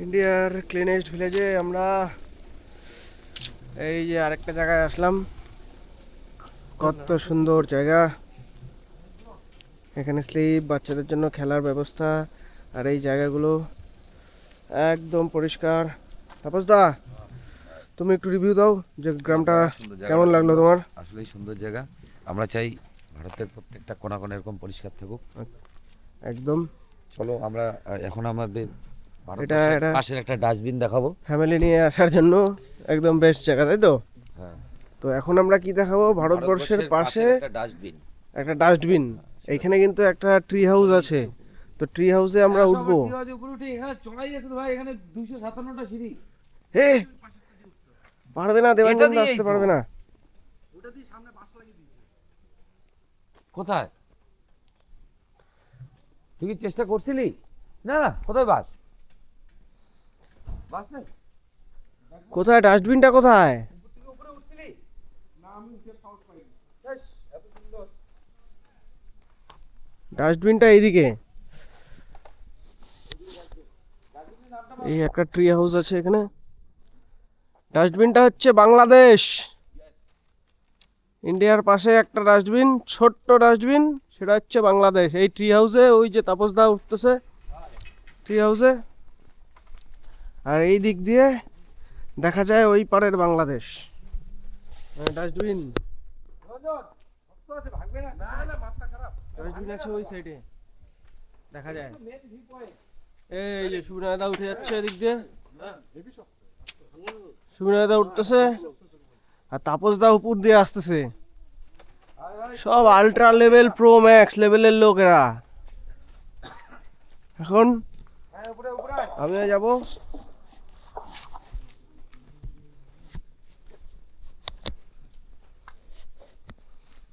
ইন্ডিয়ার ক্লিনেস্ট ভিলেজে আমরা এই যে আরেকটা জায়গায় আসলাম। কত সুন্দর জায়গা, এখানে স্লিপ, বাচ্চাদের জন্য খেলার ব্যবস্থা, আর এই জায়গাগুলো একদম পরিষ্কার। তাপস দা, তুমি একটু রিভিউ দাও যে গ্রামটা কেমন লাগলো তোমার? আসলেই সুন্দর জায়গা। আমরা চাই ভারতের প্রত্যেকটা কোণা কোণা এরকম পরিষ্কার থাকুক। একদম। চলো আমরা এখন আমাদের এটা পাশের একটা ডাস্টবিন দেখাবো, ফ্যামিলি নিয়ে আসার জন্য একদম বেস্ট জায়গা, তাই তো? হ্যাঁ। তো এখন আমরা কি দেখাবো? ভারতবর্ষের পাশে একটা ডাস্টবিন। এইখানে কিন্তু একটা ট্রি হাউস আছে, তো ট্রি হাউসে আমরা উঠবো। হে, পারবে না, দেবাঞ্জন আসতে পারবে না। কোথায় তুই কি চেষ্টা করছিলি? না না, কোথায় বাস বাস নাই? কোথায় ডাস্টবিনটা কোথায়? ডাস্টবিনটা এইদিকে। এই একটা ট্রি হাউস আছে এখানে। ডাস্টবিনটা হচ্ছে বাংলাদেশ। ইন্ডিয়ার পাশে একটা ডাস্টবিন, ছোট্ট ডাস্টবিন, সেটা হচ্ছে বাংলাদেশ। এই ট্রি হাউসে ওই যে তাপসদা উঠতেছে ট্রি হাউসে, আর এই দিক দিয়ে দেখা যায় ওই পারের বাংলাদেশ। ডাস্টবিন ডাস্টবিন আছে ওই সাইডে, দেখা যায়। এই যে সুবিনাদা উঠে যাচ্ছে এদিক দিয়ে, সুবিনাদা উঠতেছে, আর তাপসদা উপর দিয়ে আসতেছে। সব আল্ট্রা লেভেল, প্রো ম্যাক্স লেভেলের লোকেরা। এখন আমিও যাব।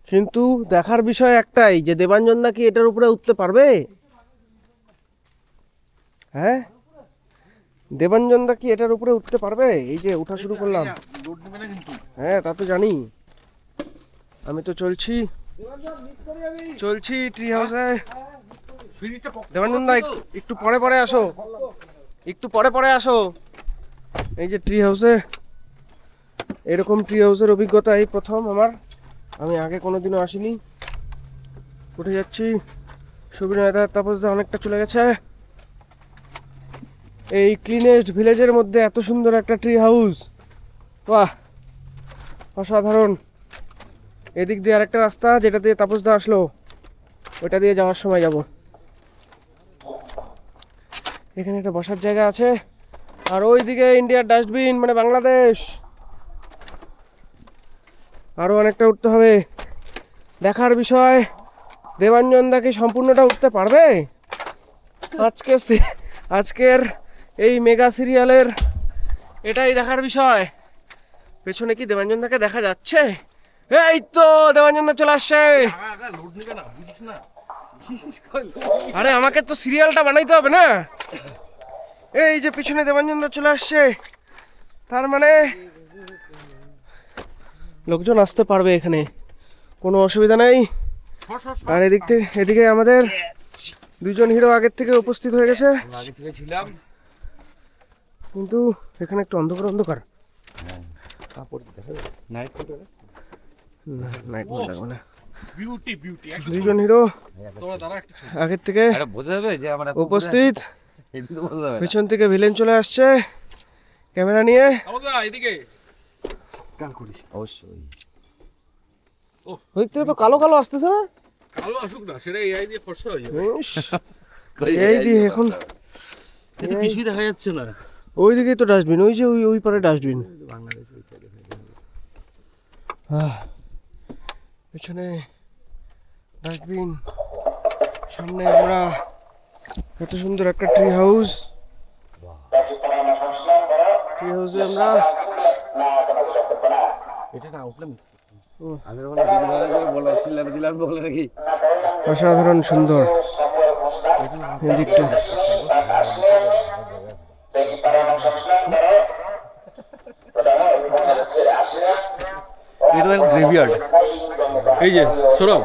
কিন্তু দেখার বিষয় একটাই, যে দেবাঞ্জন দা কি এটার উপরে উঠতে পারবে? হ্যাঁ, দেবাঞ্জন দা কি এটার উপরে উঠতে পারবে? এই যে উঠা শুরু করলাম। হ্যাঁ, তা তো জানি। আমি তো চলছি ট্রি হাউসে। দেবাঞ্জন দা একটু পরে পরে আসো, একটু পরে পরে আসো। এই যে ট্রি হাউসে, এরকম ট্রি হাউসের অভিজ্ঞতা এই প্রথম আমার। আমি আগে কোনোদিনও আসিনি। উঠে যাচ্ছি। সুবিনা তাপসদা অনেকটা চলে গেছে। এই ক্লিনেস্ট ভিলেজের মধ্যে এত সুন্দর একটা ট্রি হাউস, বাহ, অসাধারণ। এদিক দিয়ে আরেকটা রাস্তা, যেটা দিয়ে তাপসদা আসলো, ওইটা দিয়ে যাওয়ার সময় যাব। এখানে একটা বসার জায়গা আছে, আর ওইদিকে ইন্ডিয়ার ডাস্টবিন, মানে বাংলাদেশ। আরো অনেকটা উঠতে হবে। দেখার বিষয়, দেবাঞ্জন দা কি সম্পূর্ণটা উঠতে পারবে? আজকের এই মেগা সিরিয়ালের এটাই দেখার বিষয়। পেছনে কি দেবাঞ্জন দাকে দেখা যাচ্ছে? এই তো দেবাঞ্জন দা চলে আসছে। আরে আমাকে তো সিরিয়ালটা বানাইতে হবে না? এই যে পিছনে দেবাঞ্জন দা চলে আসছে, তার মানে লোকজন আসতে পারবে এখানে, কোনো অসুবিধা নেই। আর এদিকে আমাদের দুজন হিরো আগের থেকে উপস্থিত হয়ে গেছে, কিন্তু এখানে একটু অন্ধকার অন্ধকার। দুজন হিরো আগের থেকে উপস্থিত, পেছন থেকে ভিলেন চলে আসছে ক্যামেরা নিয়ে। অবশ্যই ওই থেকে তো কালো কালো আসতেছে না? কালো আসুক না, সেটা এআই দিয়ে ফর্সা হয়ে যাবে। এই দিয়ে এখন এতে কিছুই দেখা যাচ্ছে না। ওই দিকেই তো ডাস্টবিন, ওই যে ওই পারে ডাস্টবিন। পেছনে ডাস্টবিন, সামনে আমরা এত সুন্দর একটা ট্রি হাউস। ট্রি হাউসে আমরা এটা না উঠলাম আমি দিলাম বলে নাকি অসাধারণ সুন্দর এদিকটা। এটা গ্রেভিয়ার্ড। এই যে সৌরভ,